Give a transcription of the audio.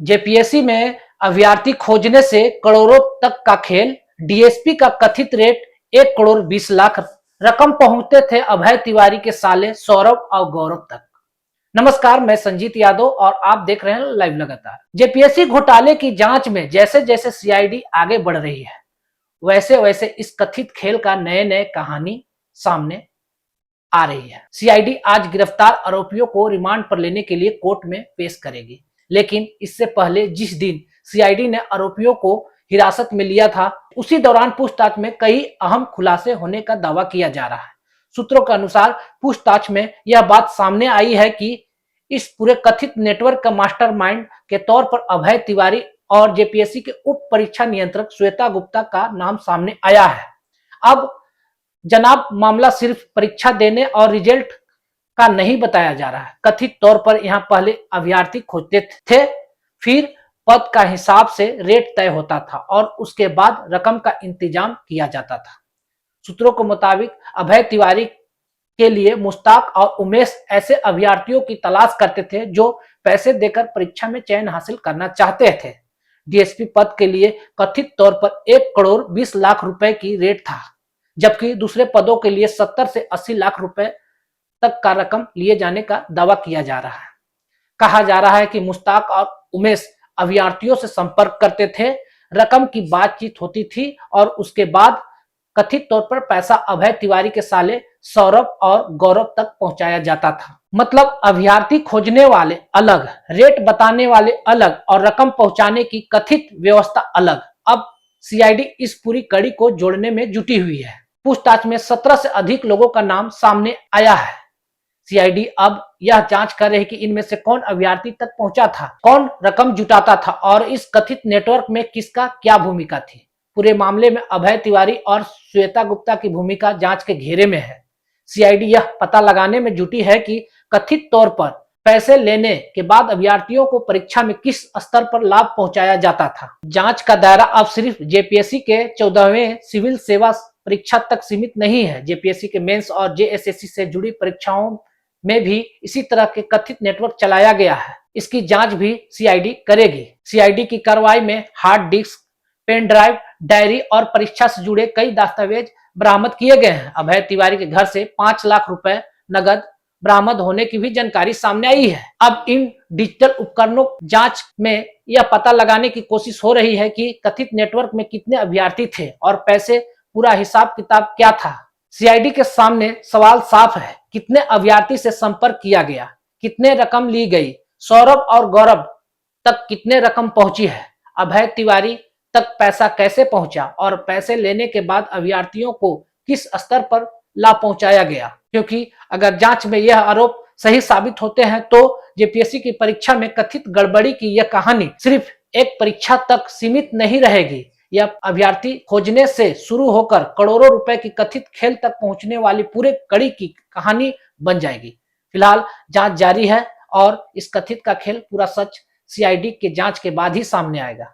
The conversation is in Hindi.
जेपीएससी में अभ्यर्थी खोजने से करोड़ों तक का खेल, डीएसपी का कथित रेट 1,20,00,000 रकम पहुंचते थे अभय तिवारी के साले सौरभ और गौरव तक। नमस्कार, मैं संजीत यादव और आप देख रहे हैं लाइव लगातार। जेपीएससी घोटाले की जांच में जैसे जैसे सीआईडी आगे बढ़ रही है, वैसे वैसे इस कथित खेल का नए नए कहानी सामने आ रही है। सीआईडी आज गिरफ्तार आरोपियों को रिमांड पर लेने के लिए कोर्ट में पेश करेगी, लेकिन इससे पहले जिस दिन सीआईडी ने आरोपियों को हिरासत में लिया था, उसी दौरान पूछताछ में कई अहम खुलासे होने का दावा किया जा रहा है। सूत्रों के अनुसार पूछताछ में यह बात सामने आई है कि इस पूरे कथित नेटवर्क का मास्टरमाइंड के तौर पर अभय तिवारी और जेपीएससी के उप परीक्षा नियंत्रक श्वेता गुप्ता का नाम सामने आया है। अब जनाब, मामला सिर्फ परीक्षा देने और रिजल्ट का नहीं बताया जा रहा है। कथित तौर पर यहां पहले अभ्यर्थी खोजते थे, फिर पद का हिसाब से रेट तय होता था और उसके बाद रकम का इंतजाम किया जाता था। सूत्रों के मुताबिक अभय तिवारी के लिए मुश्ताक और उमेश ऐसे अभ्यर्थियों की तलाश करते थे जो पैसे देकर परीक्षा में चयन हासिल करना चाहते थे। डीएसपी पद के लिए कथित तौर पर 1,20,00,000 रुपए की रेट था, जबकि दूसरे पदों के लिए 70 से 80 लाख रुपए तक का रकम लिए जाने का दावा किया जा रहा है। कहा जा रहा है कि मुश्ताक और उमेश अभ्यर्थियों से संपर्क करते थे, रकम की बातचीत होती थी और उसके बाद कथित तौर पर पैसा अभय तिवारी के साले सौरभ और गौरव तक पहुंचाया जाता था। मतलब अभ्यर्थी खोजने वाले अलग, रेट बताने वाले अलग और रकम पहुंचाने की कथित व्यवस्था अलग। अब सीआईडी इस पूरी कड़ी को जोड़ने में जुटी हुई है। पूछताछ में 17 से अधिक लोगों का नाम सामने आया है। सीआईडी अब यह जांच कर रही है कि इनमें से कौन अभ्यर्थी तक पहुंचा था, कौन रकम जुटाता था और इस कथित नेटवर्क में किसका क्या भूमिका थी। पूरे मामले में अभय तिवारी और श्वेता गुप्ता की भूमिका जांच के घेरे में है। सीआईडी यह पता लगाने में जुटी है कि कथित तौर पर पैसे लेने के बाद अभ्यर्थियों को परीक्षा में किस स्तर पर लाभ पहुंचाया जाता था। जांच का दायरा अब सिर्फ जेपीएससी के 14वें सिविल सेवा परीक्षा तक सीमित नहीं है। जेपीएससी के मेंस और जेएसएससी से जुड़ी परीक्षाओं में भी इसी तरह के कथित नेटवर्क चलाया गया है। इसकी जांच भी सीआईडी करेगी। सीआईडी की कार्रवाई में hard disk, pen drive, diary और परीक्षा से जुड़े कई दस्तावेज बरामद किए गए हैं। अभय तिवारी के घर से 5 लाख रुपए नगद बरामद होने की भी जानकारी सामने आई है। अब इन डिजिटल उपकरणों जांच में यह पता लगाने की कोशिश हो रही है कि कथित नेटवर्क में कितने अभ्यर्थी थे और पैसे पूरा हिसाब किताब क्या था। सीआईडी के सामने सवाल साफ है, कितने अभ्यर्थी से संपर्क किया गया, कितने रकम ली गई, सौरभ और गौरव तक कितने रकम पहुंची है, अभय तिवारी तक पैसा कैसे पहुंचा और पैसे लेने के बाद अभ्यर्थियों को किस स्तर पर लाभ पहुंचाया गया। क्योंकि अगर जांच में यह आरोप सही साबित होते हैं तो जेपीएससी की परीक्षा में कथित गड़बड़ी की यह कहानी सिर्फ एक परीक्षा तक सीमित नहीं रहेगी। यह अभ्यर्थी खोजने से शुरू होकर करोड़ों रुपए की कथित खेल तक पहुंचने वाली पूरे कड़ी की कहानी बन जाएगी। फिलहाल जांच जारी है और इस कथित का खेल पूरा सच सीआईडी के जांच के बाद ही सामने आएगा।